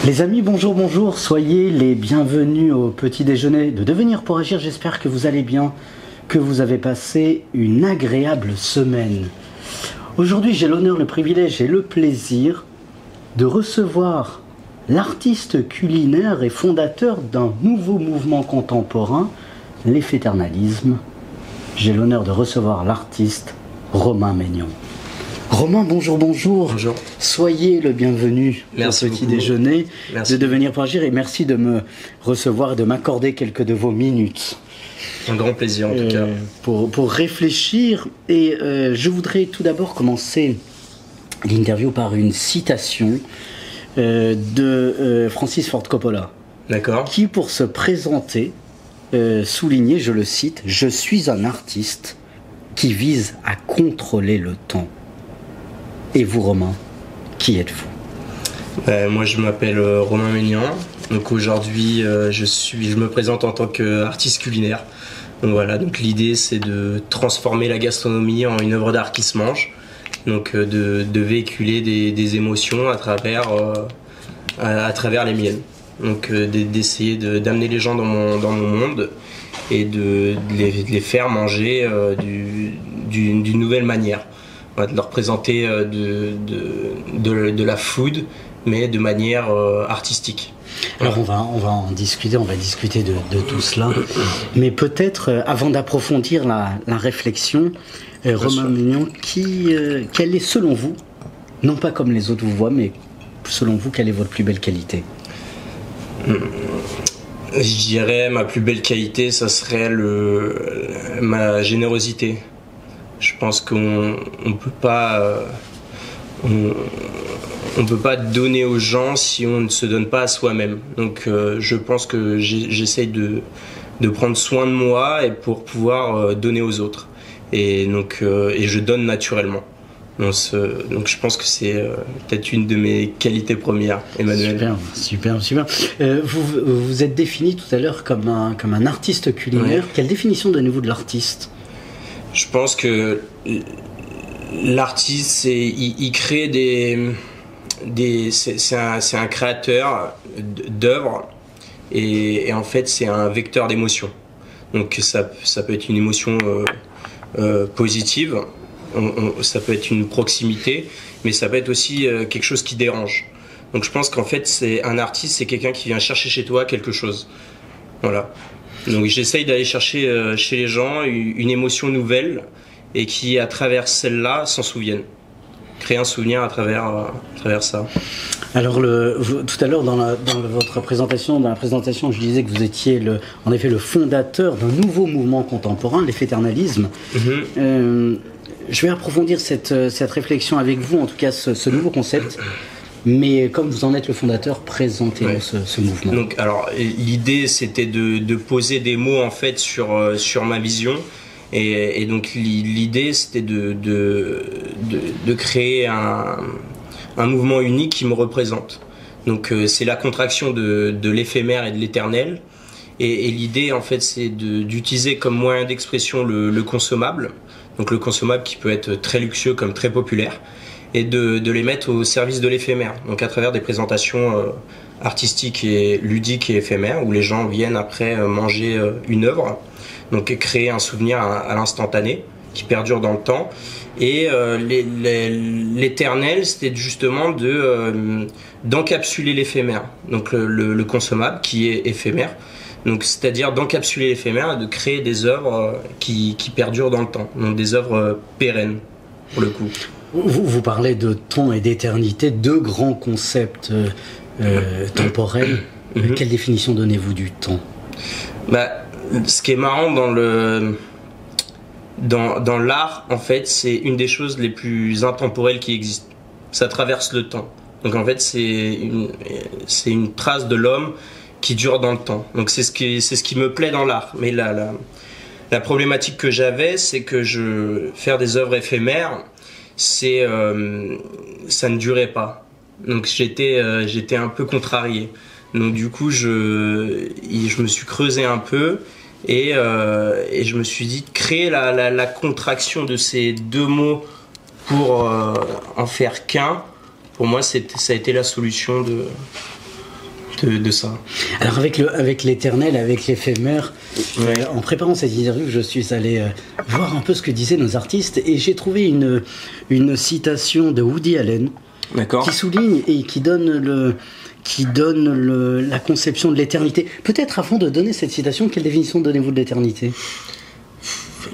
Les amis, bonjour, bonjour, soyez les bienvenus au petit déjeuner de Devenir pour agir. J'espère que vous allez bien, que vous avez passé une agréable semaine. Aujourd'hui, j'ai l'honneur, le privilège et le plaisir de recevoir l'artiste culinaire et fondateur d'un nouveau mouvement contemporain, l'éphéternalisme. J'ai l'honneur de recevoir l'artiste Romain Maignan. Romain, bonjour, bonjour. Bonjour. Soyez le bienvenu merci au petit beaucoup. déjeuner Merci. de Devenir pour agir et merci de me recevoir et de m'accorder quelques de vos minutes. Un grand plaisir en tout cas. Pour réfléchir. Et je voudrais tout d'abord commencer l'interview par une citation de Francis Ford Coppola. D'accord. Qui, pour se présenter, soulignait, je le cite, « Je suis un artiste qui vise à contrôler le temps ». Et vous, Romain, qui êtes-vous ? Moi, je m'appelle Romain Maignan. Donc aujourd'hui, je me présente en tant qu'artiste culinaire. Donc voilà. Donc l'idée, c'est de transformer la gastronomie en une œuvre d'art qui se mange. Donc de véhiculer des émotions à travers les miennes. Donc d'essayer d'amener les gens dans mon monde et de les faire manger d'une nouvelle manière. De leur présenter de la food, mais de manière artistique. Alors on va en discuter, on va discuter de tout cela. Mais peut-être, avant d'approfondir la réflexion, Romain Maignan, quelle est selon vous, non pas comme les autres vous voient, mais selon vous, quelle est votre plus belle qualité ? Je dirais ma plus belle qualité, ça serait ma générosité. Je pense qu'on peut pas donner aux gens si on ne se donne pas à soi-même. Donc je pense que j'essaye de prendre soin de moi et pour pouvoir donner aux autres. Et donc et je donne naturellement. Donc je pense que c'est peut-être une de mes qualités premières, Emmanuel. Super. Vous êtes défini tout à l'heure comme un artiste culinaire. Ouais. Quelle définition donnez-vous de l'artiste ? Je pense que l'artiste, il crée c'est un créateur d'œuvres et en fait c'est un vecteur d'émotion. Donc ça peut être une émotion positive, ça peut être une proximité, mais ça peut être aussi quelque chose qui dérange. Donc je pense qu'en fait c'est un artiste, c'est quelqu'un qui vient chercher chez toi quelque chose. Voilà. Donc j'essaye d'aller chercher chez les gens une émotion nouvelle et qui, à travers celle-là, s'en souviennent. Créer un souvenir à travers ça. Alors tout à l'heure dans votre présentation, je disais que vous étiez en effet le fondateur d'un nouveau mouvement contemporain, l'éphéternalisme. Mm-hmm. Je vais approfondir cette réflexion avec vous, en tout cas ce nouveau concept. Mais comme vous en êtes le fondateur, présentez-nous ce mouvement. Donc, alors, l'idée, c'était de poser des mots en fait sur ma vision. Et donc, l'idée, c'était de créer un mouvement unique qui me représente. Donc, c'est la contraction de l'éphémère et de l'éternel. Et l'idée, en fait, c'est d'utiliser comme moyen d'expression le consommable. Donc, le consommable qui peut être très luxueux comme très populaire. Et de les mettre au service de l'éphémère, donc à travers des présentations artistiques et ludiques et éphémères, où les gens viennent après manger une œuvre, donc créer un souvenir à l'instantané, qui perdure dans le temps. Et l'éternel, c'était justement d'encapsuler l'éphémère, donc le consommable qui est éphémère, donc c'est-à-dire d'encapsuler l'éphémère et de créer des œuvres qui perdurent dans le temps, donc des œuvres pérennes, pour le coup. Vous parlez de temps et d'éternité, deux grands concepts temporels. Mm-hmm. Quelle définition donnez-vous du temps ? Ce qui est marrant dans l'art, en fait, c'est une des choses les plus intemporelles qui existent. Ça traverse le temps. Donc en fait, c'est une trace de l'homme qui dure dans le temps. Donc c'est ce qui me plaît dans l'art. Mais la problématique que j'avais, c'est que faire des œuvres éphémères, ça ne durait pas. Donc j'étais un peu contrarié. Donc du coup je me suis creusé un peu et je me suis dit de créer la contraction de ces deux mots pour en faire qu'un. Pour moi ça a été la solution de ça. Alors avec l'éternel, avec l'éphémère, en préparant cette interview, je suis allé voir un peu ce que disaient nos artistes et j'ai trouvé une citation de Woody Allen qui souligne et qui donne la conception de l'éternité. Peut-être avant de donner cette citation, quelle définition donnez-vous de l'éternité ?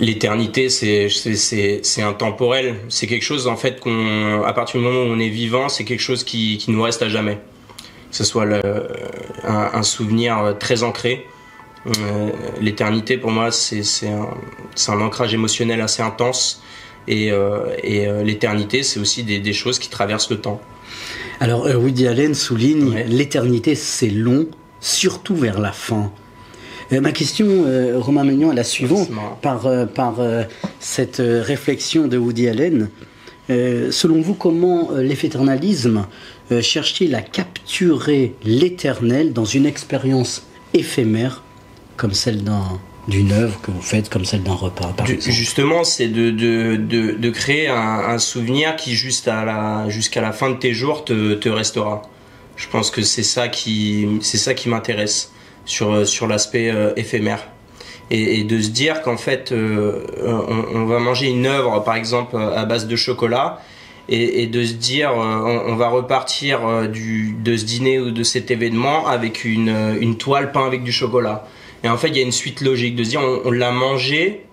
L'éternité, c'est intemporel. C'est quelque chose, en fait, à partir du moment où on est vivant, c'est quelque chose qui nous reste à jamais. Que ce soit un souvenir très ancré. L'éternité, pour moi, c'est un ancrage émotionnel assez intense. Et l'éternité, c'est aussi des choses qui traversent le temps. Alors, Woody Allen souligne l'éternité, c'est long, surtout vers la fin. Ma question, Romain Maignan, est la suivante. Par cette réflexion de Woody Allen, selon vous, comment l'éphéternalisme cherche-t-il à capturer l'éternel dans une expérience éphémère, comme celle d'une œuvre que vous faites, comme celle d'un repas, par exemple ? Justement, c'est de créer un souvenir qui, jusqu'à la fin de tes jours, te restera. Je pense que c'est ça qui m'intéresse sur l'aspect éphémère. Et de se dire qu'en fait, on va manger une œuvre, par exemple, à base de chocolat, et de se dire, on va repartir de ce dîner ou de cet événement avec une toile peinte avec du chocolat. Et en fait, il y a une suite logique de se dire, on l'a mangé,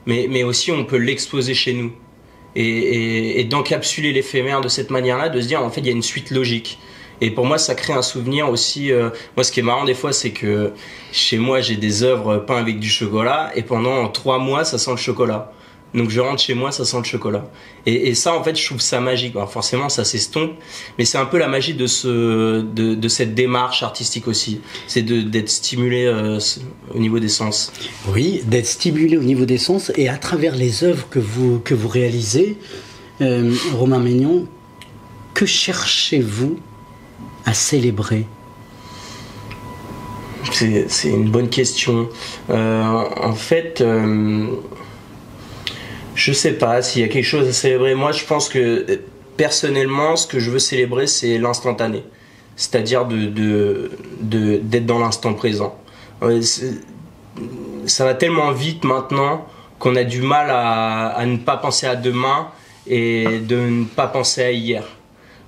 mais aussi on peut l'exposer chez nous. Et d'encapsuler l'éphémère de cette manière-là, de se dire, en fait, il y a une suite logique. Et pour moi, ça crée un souvenir aussi. Moi, ce qui est marrant des fois, c'est que chez moi, j'ai des œuvres peintes avec du chocolat, et pendant 3 mois, ça sent le chocolat. Donc je rentre chez moi, ça sent le chocolat. Et ça, en fait, je trouve ça magique. Alors, forcément, ça s'estompe, mais c'est un peu la magie de cette démarche artistique aussi. C'est d'être stimulé au niveau des sens. Oui, d'être stimulé au niveau des sens, et à travers les œuvres que vous réalisez, Romain Maignan, que cherchez-vous à célébrer ? C'est une bonne question. En fait, je sais pas s'il y a quelque chose à célébrer. Moi, je pense que personnellement, ce que je veux célébrer, c'est l'instantané. C'est-à-dire d'être dans l'instant présent. Ça va tellement vite maintenant qu'on a du mal à ne pas penser à demain et de ne pas penser à hier.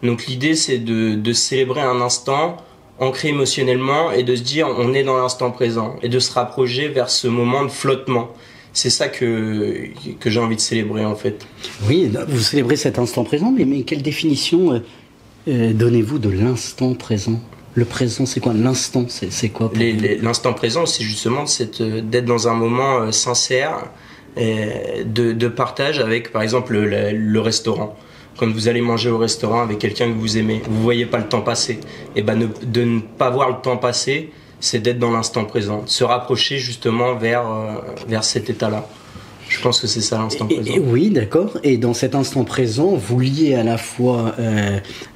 Donc l'idée, c'est de célébrer un instant ancré émotionnellement et de se dire on est dans l'instant présent et de se rapprocher vers ce moment de flottement. C'est ça que j'ai envie de célébrer, en fait. Oui, vous célébrez cet instant présent, mais quelle définition donnez-vous de l'instant présent ? Le présent, c'est quoi ? L'instant, c'est quoi pour vous ? L'instant présent, c'est justement d'être dans un moment sincère de partage avec, par exemple, le restaurant. Quand vous allez manger au restaurant avec quelqu'un que vous aimez, vous ne voyez pas le temps passer. Et ben de ne pas voir le temps passer, c'est d'être dans l'instant présent, de se rapprocher justement vers cet état-là. Je pense que c'est ça l'instant présent. Oui, d'accord. Et dans cet instant présent, vous liez à la fois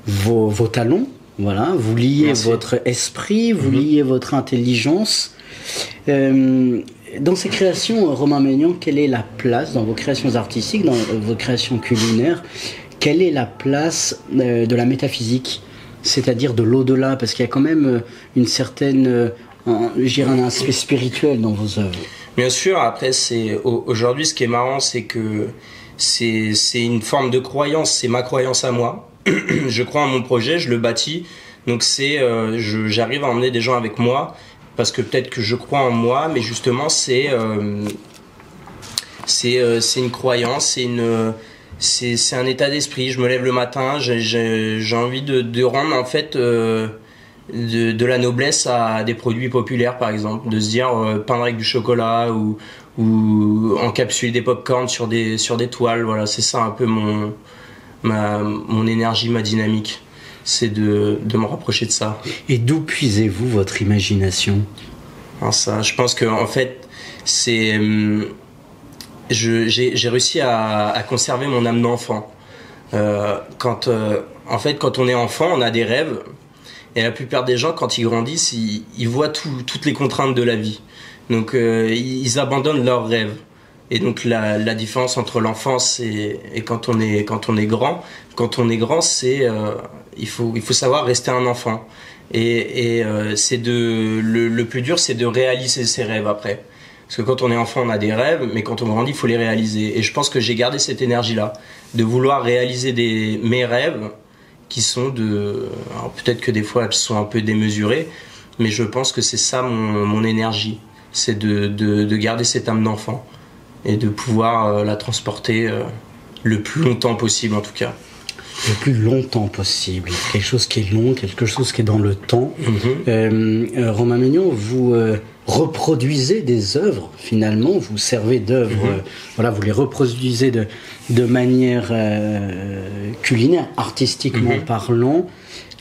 vos talents, voilà, vous liez votre esprit, vous liez votre intelligence. Dans ces créations, Romain Maignan, quelle est la place dans vos créations artistiques, dans vos créations culinaires, quelle est la place de la métaphysique, c'est-à-dire de l'au-delà, parce qu'il y a quand même une certaine, je dirais, un aspect spirituel dans vos œuvres. Bien sûr, après, aujourd'hui, ce qui est marrant, c'est que c'est une forme de croyance, c'est ma croyance à moi. Je crois en mon projet, je le bâtis, donc j'arrive à emmener des gens avec moi, parce que peut-être que je crois en moi, mais justement, c'est une croyance, c'est un état d'esprit. Je me lève le matin, j'ai envie de rendre en fait de la noblesse à des produits populaires, par exemple, de se dire peindre avec du chocolat ou encapsuler des pop-corn sur des toiles. Voilà, c'est ça un peu mon énergie, ma dynamique, c'est de me rapprocher de ça. Et d'où puisez-vous votre imagination ? Alors ça, je pense que en fait c'est j'ai réussi à conserver mon âme d'enfant. Quand on est enfant, on a des rêves, et la plupart des gens, quand ils grandissent, ils voient toutes les contraintes de la vie. Donc ils abandonnent leurs rêves. Et donc la différence entre l'enfance et quand on est grand, c'est il faut savoir rester un enfant. C'est le plus dur, c'est de réaliser ses rêves après. Parce que quand on est enfant, on a des rêves, mais quand on grandit, il faut les réaliser. Et je pense que j'ai gardé cette énergie-là, de vouloir réaliser mes rêves, qui sont alors peut-être que des fois elles sont un peu démesurées, mais je pense que c'est ça mon énergie, c'est de garder cette âme d'enfant et de pouvoir la transporter le plus longtemps possible en tout cas. Le plus longtemps possible, quelque chose qui est long, quelque chose qui est dans le temps. Romain Maignan, vous reproduisez des œuvres, finalement, vous servez d'œuvres, voilà, vous les reproduisez de manière culinaire, artistiquement parlant.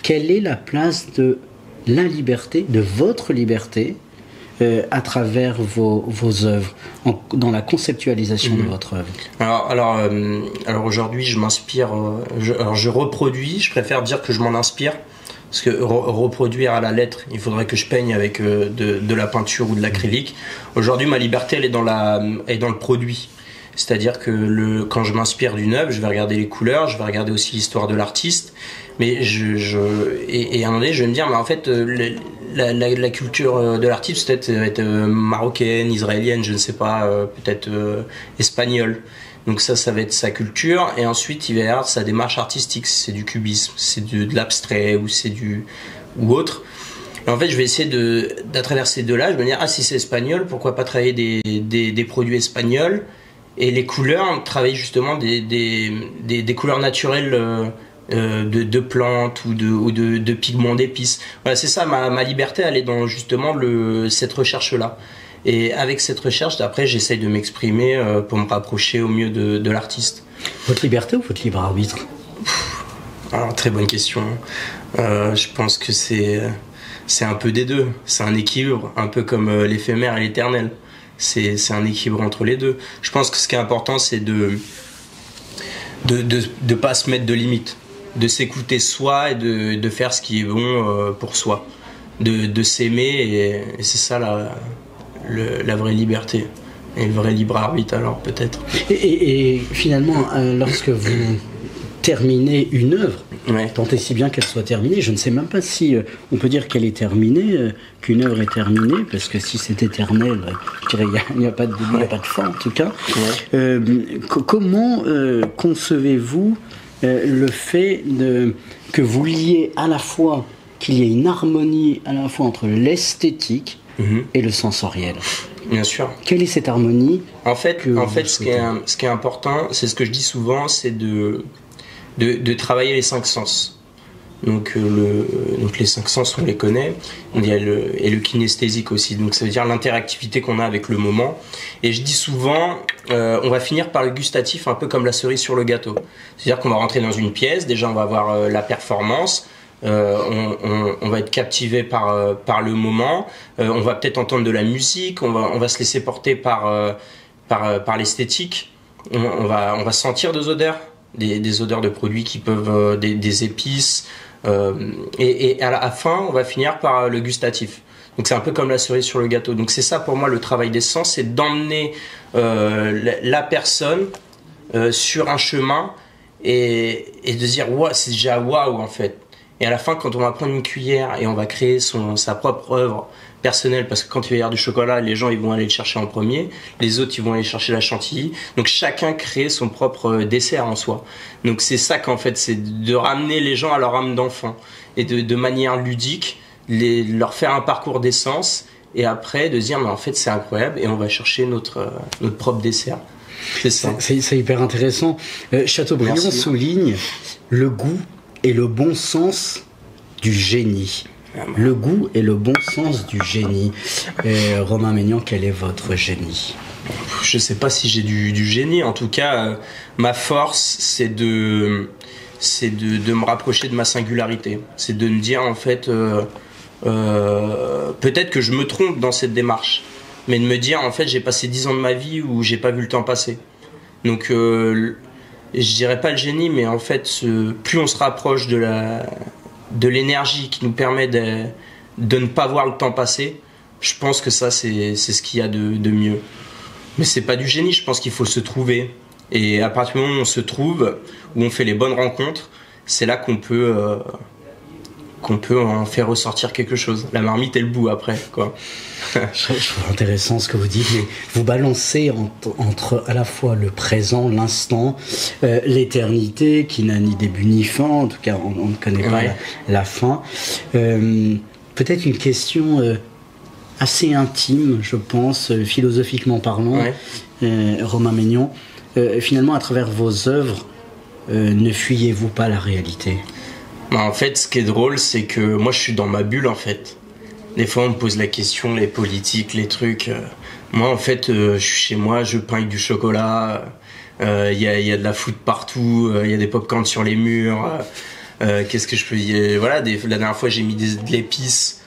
Quelle est la place de la liberté, de votre liberté, à travers vos œuvres, dans la conceptualisation de votre œuvre? Alors aujourd'hui, je m'inspire, je reproduis, je préfère dire que je m'en inspire, parce que reproduire à la lettre, il faudrait que je peigne avec de la peinture ou de l'acrylique. Aujourd'hui, ma liberté, elle est dans le produit. C'est-à-dire que quand je m'inspire d'une œuvre, je vais regarder les couleurs, je vais regarder aussi l'histoire de l'artiste, mais et à un moment donné, je vais me dire, mais en fait, la culture de l'artiste peut-être va être marocaine, israélienne, je ne sais pas, peut-être espagnole. Donc ça va être sa culture, et ensuite il va y avoir sa démarche artistique, c'est du cubisme, c'est de l'abstrait ou autre. Et en fait, je vais essayer d'à travers ces deux-là, je vais me dire, si c'est espagnol, pourquoi pas travailler des produits espagnols, et les couleurs, travailler justement des couleurs naturelles de plantes ou de pigments d'épices. Voilà, c'est ça, ma liberté, elle est dans justement cette recherche-là. Et avec cette recherche, après, j'essaye de m'exprimer pour me rapprocher au mieux de l'artiste. Votre liberté ou votre libre arbitre? Alors, très bonne question. Je pense que c'est un peu des deux. C'est un équilibre, un peu comme l'éphémère et l'éternel. C'est un équilibre entre les deux. Je pense que ce qui est important, c'est de pas se mettre de limites, de s'écouter soi et de faire ce qui est bon pour soi, de s'aimer, et c'est ça la vraie liberté et le vrai libre arbitre, alors peut-être. Et finalement, lorsque vous terminez une œuvre, tant et si bien qu'elle soit terminée, je ne sais même pas si on peut dire qu'elle est terminée, qu'une œuvre est terminée, parce que si c'est éternel, je dirais il n'y a pas de début, il n'y a pas de fin en tout cas. Comment concevez-vous le fait que vous liez à la fois, qu'il y ait une harmonie à la fois entre l'esthétique et le sensoriel? Bien sûr. Quelle est cette harmonie? En fait, ce qui est important, c'est ce que je dis souvent, c'est de travailler les 5 sens. Donc les 5 sens, on les connaît. Il y a le kinesthésique aussi. Donc ça veut dire l'interactivité qu'on a avec le moment. Et je dis souvent, on va finir par le gustatif, un peu comme la cerise sur le gâteau. C'est-à-dire qu'on va rentrer dans une pièce, déjà on va avoir la performance. On va être captivé par le moment, on va peut-être entendre de la musique, on va se laisser porter par l'esthétique, on va sentir des odeurs, des odeurs de produits qui peuvent, des épices, et à la fin on va finir par le gustatif. Donc c'est un peu comme la cerise sur le gâteau. Donc c'est ça pour moi le travail des sens, c'est d'emmener la personne sur un chemin et de dire wow, c'est déjà waouh en fait. Et à la fin, quand on va prendre une cuillère et on va créer sa propre œuvre personnelle, parce que quand il va y avoir du chocolat, les gens ils vont aller le chercher en premier, les autres ils vont aller chercher la chantilly. Donc chacun crée son propre dessert en soi. Donc c'est ça qu'en fait, c'est de ramener les gens à leur âme d'enfant et de manière ludique, leur faire un parcours d'essence et après de se dire mais en fait c'est incroyable et on va chercher notre propre dessert. C'est ça. C'est hyper intéressant. Chateaubriand souligne le goût et le bon sens du génie. Le goût et le bon sens du génie. Romain Maignan, quel est votre génie? Je ne sais pas si j'ai du génie. En tout cas, ma force, c'est de me rapprocher de ma singularité. C'est de me dire, en fait, peut-être que je me trompe dans cette démarche, mais de me dire, en fait, j'ai passé 10 ans de ma vie où j'ai pas vu le temps passer. Donc, je dirais pas le génie, mais en fait, plus on se rapproche de l'énergie qui nous permet de ne pas voir le temps passer, je pense que ça, c'est ce qu'il y a de mieux. Mais c'est pas du génie, je pense qu'il faut se trouver. Et à partir du moment où on se trouve, où on fait les bonnes rencontres, c'est là qu'on peut qu'on peut en faire ressortir quelque chose. La marmite et le bout après, quoi. Je trouve intéressant ce que vous dites, mais vous balancez entre à la fois le présent, l'instant, l'éternité qui n'a ni début ni fin, en tout cas on ne connaît pas la fin. Peut-être une question assez intime, je pense, philosophiquement parlant, Romain Maignan. Finalement, à travers vos œuvres, ne fuyez-vous pas la réalité? En fait, ce qui est drôle, c'est que moi je suis dans ma bulle en fait. Des fois on me pose la question, les politiques, les trucs. Moi en fait, je suis chez moi, je peins avec du chocolat, y a de la food partout, y a des pop-corns sur les murs. Qu'est-ce que je peux dire? Voilà, la dernière fois j'ai mis de l'épice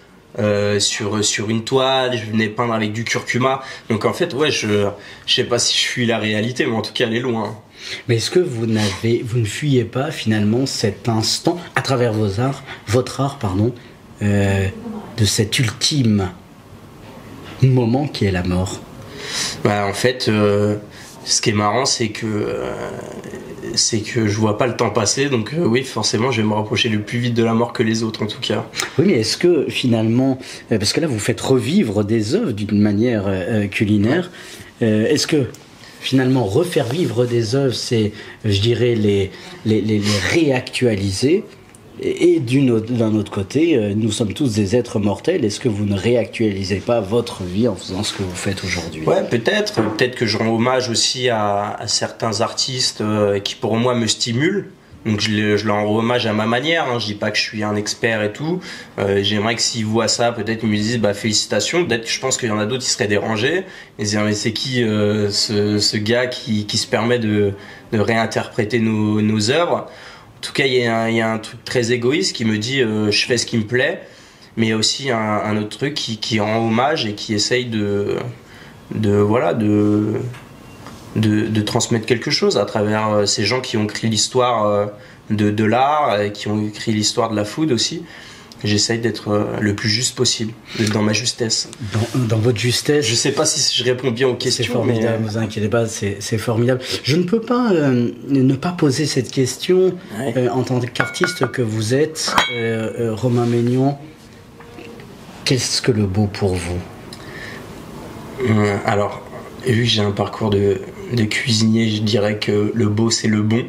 sur une toile, je venais peindre avec du curcuma. Donc en fait, je sais pas si je fuis la réalité, mais en tout cas elle est loin. Mais est-ce que vous ne fuyez pas finalement cet instant, à travers votre art, de cet ultime moment qui est la mort? En fait, ce qui est marrant, c'est que je vois pas le temps passer, donc oui, forcément, je vais me rapprocher le plus vite de la mort que les autres, en tout cas. Oui, mais est-ce que finalement, parce que là, vous faites revivre des œuvres d'une manière culinaire, est-ce que finalement, refaire vivre des œuvres, c'est, je dirais, les réactualiser? Et d'un autre côté, nous sommes tous des êtres mortels. Est-ce que vous ne réactualisez pas votre vie en faisant ce que vous faites aujourd'hui? Ouais, peut-être. Peut-être que je rends hommage aussi à certains artistes qui, pour moi, me stimulent. Donc je leur rends hommage à ma manière. Hein. Je dis pas que je suis un expert et tout. J'aimerais que s'ils voient ça, peut-être ils me disent félicitations. Peut-être que je pense qu'il y en a d'autres qui seraient dérangés. Ils disent mais c'est qui ce gars qui se permet de réinterpréter nos œuvres? En tout cas, il y a un truc très égoïste qui me dit je fais ce qui me plaît, mais il y a aussi un autre truc qui rend hommage et qui essaye de transmettre quelque chose à travers ces gens qui ont écrit l'histoire de l'art, qui ont écrit l'histoire de la food aussi. J'essaye d'être le plus juste possible, d'être dans ma justesse. Dans votre justesse. Je sais pas si je réponds bien aux questions. C'est formidable, ne vous inquiétez pas, c'est formidable. Je ne peux pas ne pas poser cette question en tant qu'artiste que vous êtes, Romain Maignan. Qu'est-ce que le beau pour vous? Alors, vu que j'ai un parcours de cuisinier, je dirais que le beau c'est le bon.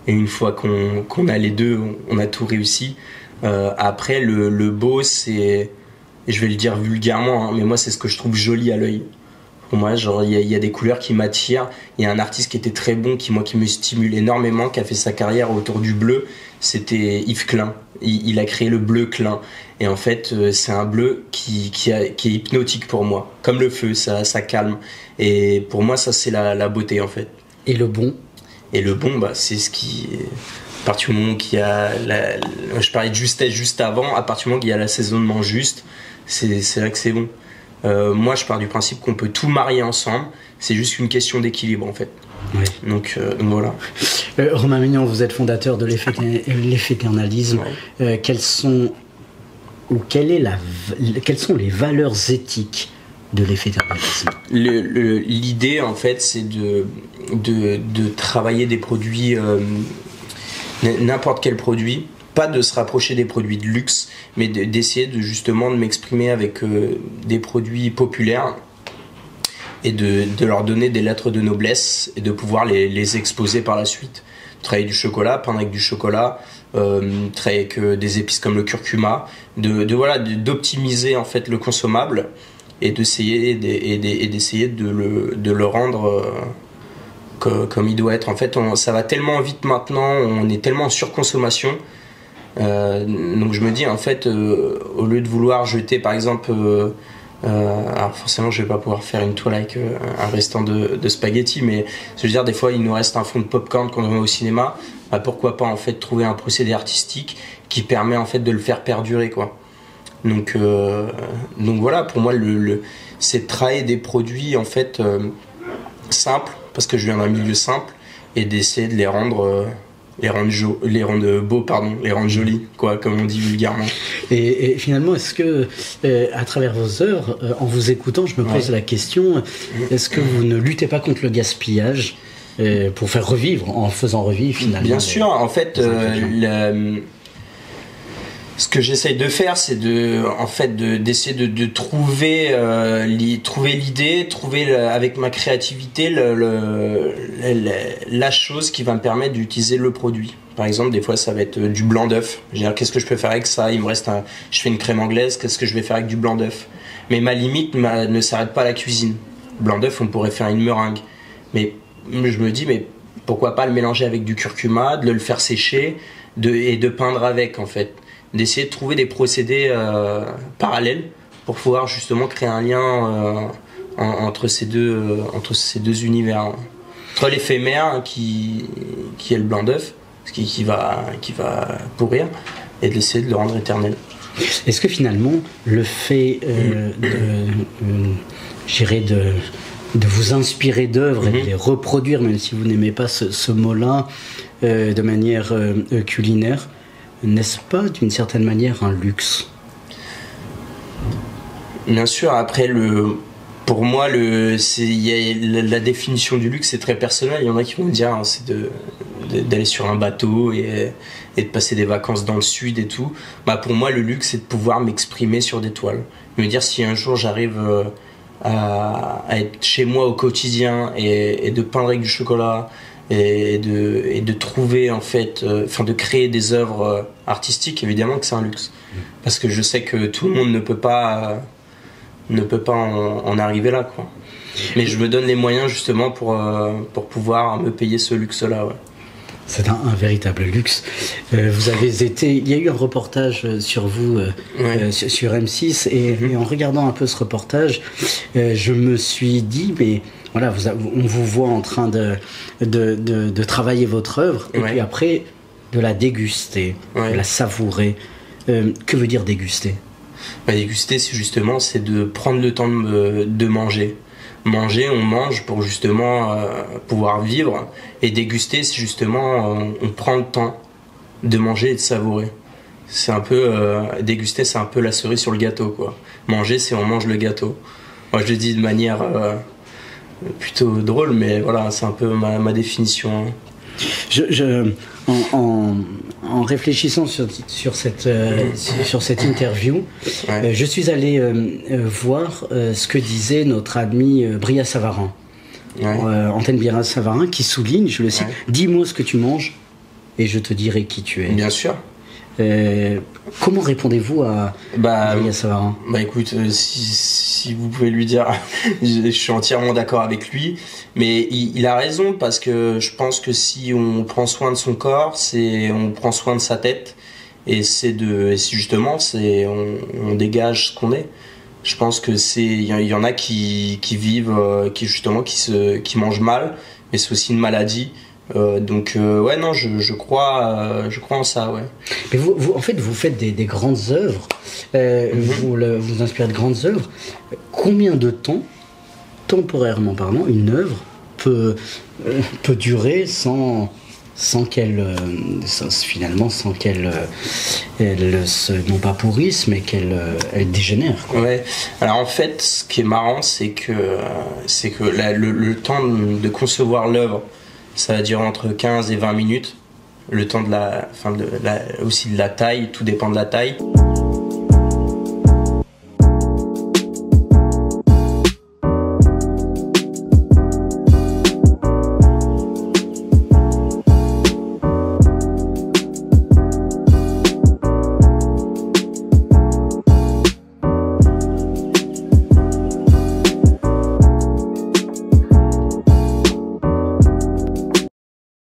Et une fois qu'on a les deux, on a tout réussi. Après le beau c'est, je vais le dire vulgairement, hein, mais moi c'est ce que je trouve joli à l'œil. Pour moi, genre il y a des couleurs qui m'attirent. Il y a un artiste qui était très bon, qui me stimule énormément, qui a fait sa carrière autour du bleu. C'était Yves Klein. Il a créé le bleu Klein. Et en fait, c'est un bleu qui est hypnotique pour moi, comme le feu, ça calme. Et pour moi, ça c'est la beauté en fait. Et le bon? Et le bon, c'est ce qui à partir du moment qu'il y a je parlais de justesse juste avant, à partir du moment qu'il y a l'assaisonnement juste, c'est là que c'est bon. Moi je pars du principe qu'on peut tout marier ensemble, c'est juste une question d'équilibre en fait. Oui. Donc voilà. Romain Maignan, vous êtes fondateur de l'efféternalisme. Ouais. Quelles sont les valeurs éthiques de l'efféternalisme? L'idée en fait c'est de travailler des produits, n'importe quel produit, pas de se rapprocher des produits de luxe, mais d'essayer justement de m'exprimer avec des produits populaires et de leur donner des lettres de noblesse et de pouvoir les exposer par la suite. Travailler du chocolat, peindre avec du chocolat, travailler avec des épices comme le curcuma, d'optimiser en fait le consommable et d'essayer de le rendre comme il doit être. En fait, ça va tellement vite maintenant, on est tellement en surconsommation. Donc je me dis en fait, au lieu de vouloir jeter par exemple, alors forcément je vais pas pouvoir faire une toile avec un restant de spaghettis, mais je veux dire des fois il nous reste un fond de popcorn quand on va au cinéma, pourquoi pas en fait trouver un procédé artistique qui permet en fait de le faire perdurer quoi. Donc voilà, pour moi c'est de travailler des produits en fait simples, parce que je viens d'un milieu simple, et d'essayer de les rendre beaux, les rendre jolis, quoi, comme on dit vulgairement. Et finalement, est-ce que, à travers vos œuvres, en vous écoutant, je me pose la question, est-ce que vous ne luttez pas contre le gaspillage pour faire revivre, en faisant revivre finalement? Bien sûr, en fait, Ce que j'essaye de faire, c'est d'essayer de trouver l'idée, avec ma créativité la chose qui va me permettre d'utiliser le produit. Par exemple, des fois, ça va être du blanc d'œuf. Je veux dire, qu'est-ce que je peux faire avec ça? Je fais une crème anglaise. Qu'est-ce que je vais faire avec du blanc d'œuf? Mais ma limite ne s'arrête pas à la cuisine. Blanc d'œuf, on pourrait faire une meringue. Mais je me dis, mais pourquoi pas le mélanger avec du curcuma, de le faire sécher et de peindre avec, en fait. D'essayer de trouver des procédés parallèles pour pouvoir justement créer un lien entre ces deux univers. Entre l'éphémère qui est le blanc d'œuf, qui va pourrir, et d'essayer de le rendre éternel. Est-ce que finalement le fait de vous inspirer d'œuvres et de les reproduire, même si vous n'aimez pas ce mot-là, de manière culinaire, n'est-ce pas d'une certaine manière un luxe? Bien sûr, après pour moi la définition du luxe c'est très personnel. Il y en a qui vont me dire c'est d'aller sur un bateau et de passer des vacances dans le sud et tout. Pour moi le luxe c'est de pouvoir m'exprimer sur des toiles. Me dire si un jour j'arrive à être chez moi au quotidien et de peindre avec du chocolat et de trouver en fait, de créer des œuvres artistiques, évidemment que c'est un luxe. Parce que je sais que tout le monde ne peut pas en arriver là, quoi. Mais je me donne les moyens justement pour pouvoir me payer ce luxe-là. Ouais. C'est un véritable luxe. Il y a eu un reportage sur vous sur M6 et en regardant un peu ce reportage, je me suis dit, mais voilà, on vous voit en train de travailler votre œuvre et puis après de la déguster, de la savourer. Que veut dire déguster? Déguster, c'est de prendre le temps de manger. On mange pour justement pouvoir vivre, et déguster c'est justement on prend le temps de manger et de savourer. C'est un peu déguster, c'est un peu la cerise sur le gâteau, quoi. Manger, c'est on mange le gâteau. Moi je le dis de manière plutôt drôle, mais voilà, c'est un peu ma définition. En réfléchissant sur cette interview, je suis allé voir ce que disait notre ami Bria Savarin, Antenne Bria Savarin, qui souligne, je le cite, « Dis-moi ce que tu manges et je te dirai qui tu es ». Bien sûr. Comment répondez-vous à Bria Savarin? Écoute, si vous pouvez lui dire, je suis entièrement d'accord avec lui, mais il a raison, parce que je pense que si on prend soin de son corps, on prend soin de sa tête, et on dégage ce qu'on est. Je pense que il y en a qui vivent, qui mangent mal, mais c'est aussi une maladie. Je crois en ça, ouais. Mais vous en fait, vous faites des grandes œuvres, vous inspirez de grandes œuvres. Combien de temps, temporairement parlant, une œuvre peut durer sans qu'elle non pas pourrisse, mais elle dégénère, quoi. Ouais. Alors en fait, ce qui est marrant, c'est que le temps de concevoir l'œuvre, ça va durer entre 15 et 20 minutes. Le temps aussi de la taille, tout dépend de la taille.